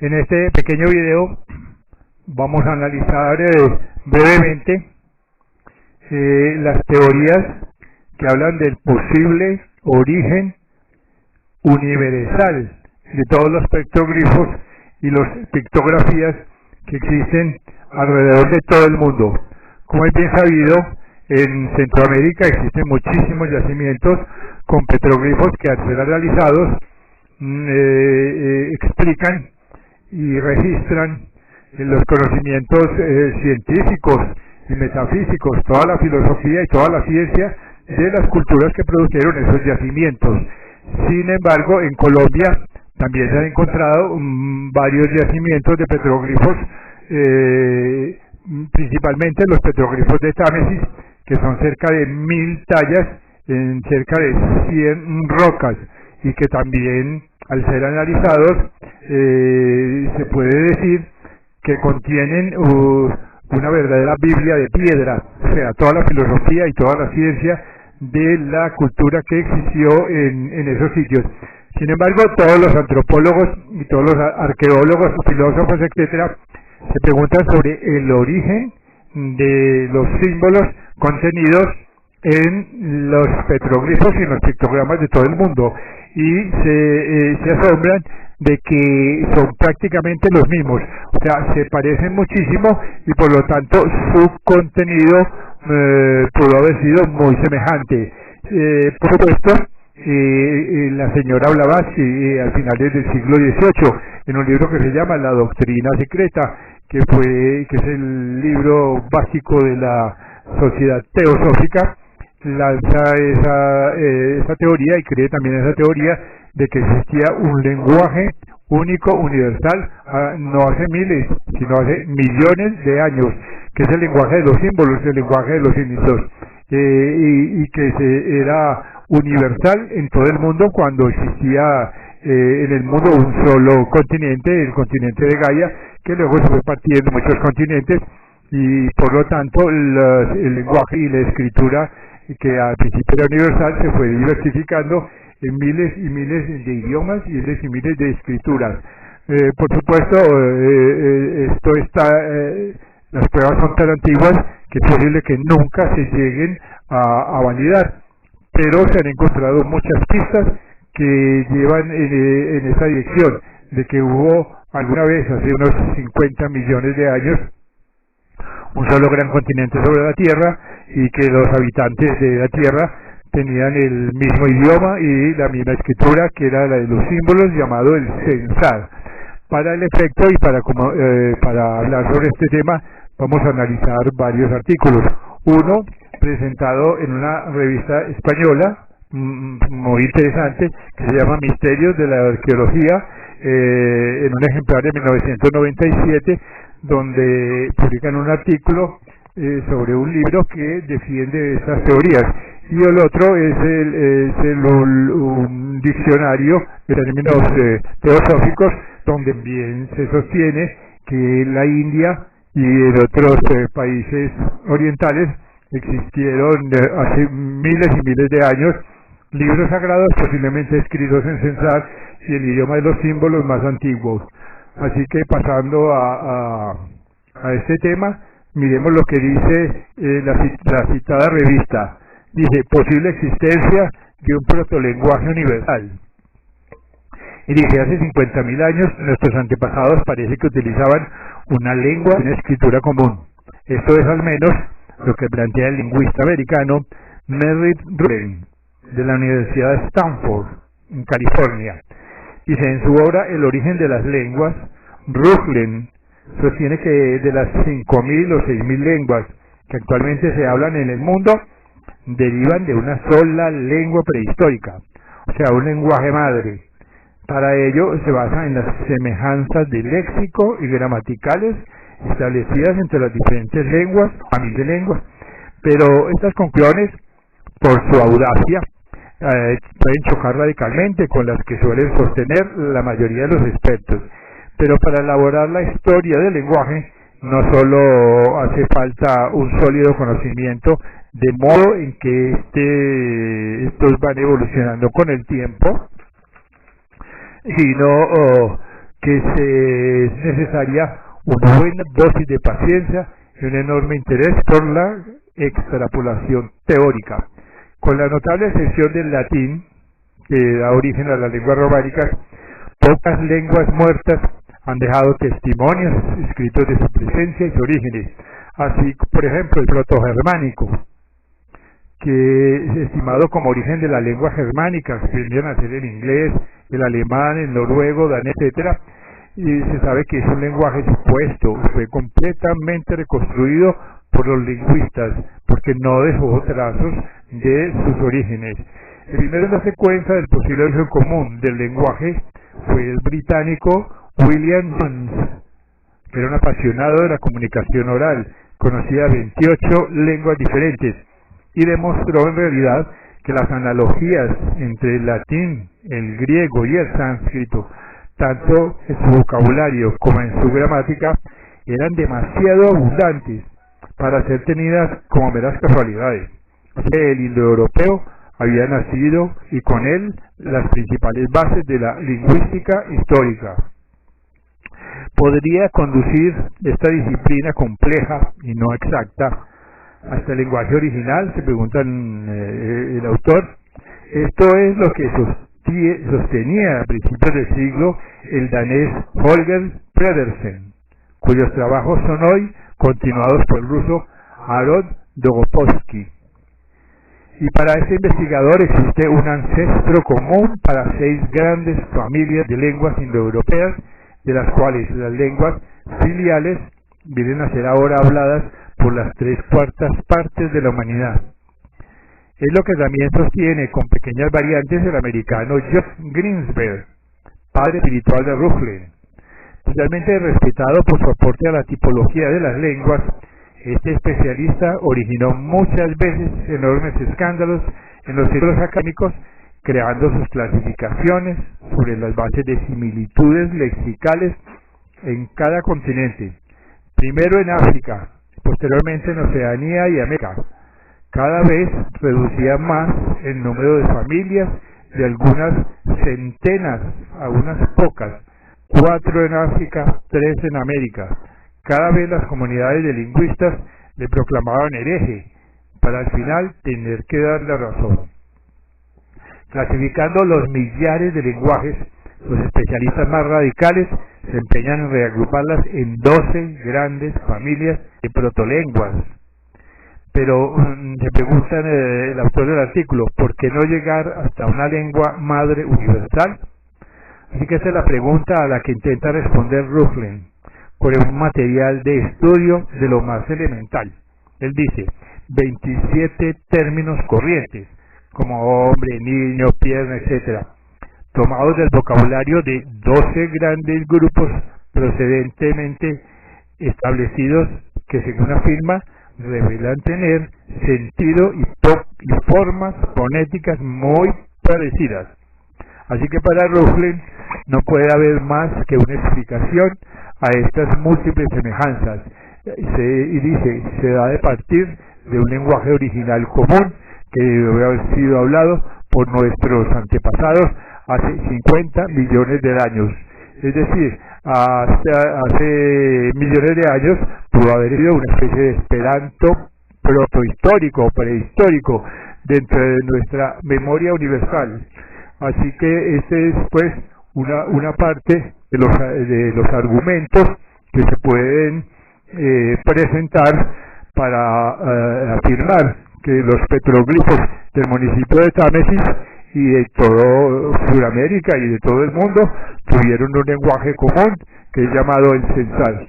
En este pequeño video vamos a analizar brevemente las teorías que hablan del posible origen universal de todos los petroglifos y las pictografías que existen alrededor de todo el mundo. Como es bien sabido, en Centroamérica existen muchísimos yacimientos con petroglifos que al ser realizados explican y registran los conocimientos científicos y metafísicos, toda la filosofía y toda la ciencia de las culturas que produjeron esos yacimientos. Sin embargo, en Colombia también se han encontrado varios yacimientos de petroglifos, principalmente los petroglifos de Támesis, que son cerca de 1000 tallas en cerca de 100 rocas, y que también, al ser analizados, se puede decir que contienen una verdadera Biblia de piedra, o sea, toda la filosofía y toda la ciencia de la cultura que existió en esos sitios. Sin embargo, todos los antropólogos y todos los arqueólogos, filósofos, etcétera, se preguntan sobre el origen de los símbolos contenidos en los petroglifos y en los pictogramas de todo el mundo, y se asombran de que son prácticamente los mismos, o sea, se parecen muchísimo, y por lo tanto su contenido pudo haber sido muy semejante. Por supuesto, la señora Blavatsky, al final del siglo XVIII, en un libro que se llama La Doctrina Secreta, que es el libro básico de la Sociedad Teosófica, lanza esa teoría, y cree también esa teoría de que existía un lenguaje único, universal, no hace miles, sino hace millones de años, que es el lenguaje de los símbolos, el lenguaje de los inicios, y que era universal en todo el mundo cuando existía en el mundo un solo continente, el continente de Gaia, que luego se fue partiendo en muchos continentes, y por lo tanto el lenguaje y la escritura, que al principio era universal, se fue diversificando en miles y miles de idiomas y miles y miles de escrituras. Por supuesto, las pruebas son tan antiguas que es posible que nunca se lleguen a validar, pero se han encontrado muchas pistas que llevan en esa dirección, de que hubo alguna vez, hace unos 50 millones de años, un solo gran continente sobre la Tierra, y que los habitantes de la Tierra tenían el mismo idioma y la misma escritura, que era la de los símbolos, llamado el Censal. Para el efecto y para hablar sobre este tema, vamos a analizar varios artículos. Uno, presentado en una revista española muy interesante, que se llama Misterios de la Arqueología, en un ejemplar de 1997, donde publican un artículo sobre un libro que defiende estas teorías, y el otro es un diccionario de términos teosóficos, donde bien se sostiene que en la India y en otros países orientales existieron hace miles y miles de años libros sagrados, posiblemente escritos en Censal y el idioma de los símbolos más antiguos. Así que, pasando a este tema, miremos lo que dice la citada revista. Dice: posible existencia de un protolenguaje universal. Y dice: hace 50.000 años nuestros antepasados parece que utilizaban una lengua y una escritura común. Esto es al menos lo que plantea el lingüista americano Merritt Ruglen, de la Universidad de Stanford, en California. Dice: en su obra El origen de las lenguas, Ruglen sostiene que de las 5.000 o 6.000 lenguas que actualmente se hablan en el mundo, derivan de una sola lengua prehistórica, o sea, un lenguaje madre. Para ello se basa en las semejanzas de léxico y gramaticales establecidas entre las diferentes lenguas, familias de lenguas, pero estas conclusiones, por su audacia, pueden chocar radicalmente con las que suelen sostener la mayoría de los expertos. Pero para elaborar la historia del lenguaje no solo hace falta un sólido conocimiento de modo en que estos van evolucionando con el tiempo, sino que es necesaria una buena dosis de paciencia y un enorme interés por la extrapolación teórica. Con la notable excepción del latín, que da origen a las lenguas románicas, pocas lenguas muertas han dejado testimonios escritos de su presencia y sus orígenes. Así, por ejemplo, el protogermánico, que es estimado como origen de las lenguas germánicas, que vendrían a ser el inglés, el alemán, el noruego, danés, etcétera, y se sabe que es un lenguaje supuesto, fue completamente reconstruido por los lingüistas, porque no dejó trazos de sus orígenes. El primero en darse cuenta del posible origen común del lenguaje fue el británico William Jones, que era un apasionado de la comunicación oral, conocía 28 lenguas diferentes, y demostró en realidad que las analogías entre el latín, el griego y el sánscrito, tanto en su vocabulario como en su gramática, eran demasiado abundantes para ser tenidas como meras casualidades. El indoeuropeo había nacido y con él las principales bases de la lingüística histórica. Podría conducir esta disciplina compleja y no exacta hasta el lenguaje original, se pregunta el autor. Esto es lo que sostenía a principios del siglo el danés Holger Pedersen, cuyos trabajos son hoy continuados por el ruso Aaron Dogopolsky. Y para ese investigador existe un ancestro común para 6 grandes familias de lenguas indoeuropeas, de las cuales las lenguas filiales vienen a ser ahora habladas por las 3/4 partes de la humanidad. Es lo que también sostiene con pequeñas variantes el americano John Greensberg, padre espiritual de Ruflin. Totalmente respetado por su aporte a la tipología de las lenguas, este especialista originó muchas veces enormes escándalos en los círculos académicos, creando sus clasificaciones sobre las bases de similitudes lexicales en cada continente, primero en África, posteriormente en Oceanía y América. Cada vez reducía más el número de familias de algunas centenas a unas pocas, 4 en África, 3 en América. Cada vez las comunidades de lingüistas le proclamaban hereje, para al final tener que darle razón. Clasificando los millares de lenguajes, los especialistas más radicales se empeñan en reagruparlas en 12 grandes familias de protolenguas. Pero se pregunta el autor del artículo, ¿por qué no llegar hasta una lengua madre universal? Así que esa es la pregunta a la que intenta responder Ruflin con un material de estudio de lo más elemental. Él dice, 27 términos corrientes, como hombre, niño, pierna, etc., tomados del vocabulario de 12 grandes grupos precedentemente establecidos que, según afirma, revelan tener sentido y formas fonéticas muy parecidas. Así que para Ruflin no puede haber más que una explicación a estas múltiples semejanzas. Y dice, se da de partir de un lenguaje original común que debe haber sido hablado por nuestros antepasados hace 50 millones de años. Es decir, hace millones de años pudo haber sido una especie de esperanto protohistórico o prehistórico dentro de nuestra memoria universal. Así que este es pues una parte de los argumentos que se pueden presentar para afirmar que los petroglifos del municipio de Támesis y de todo Sudamérica y de todo el mundo tuvieron un lenguaje común que es llamado el censal.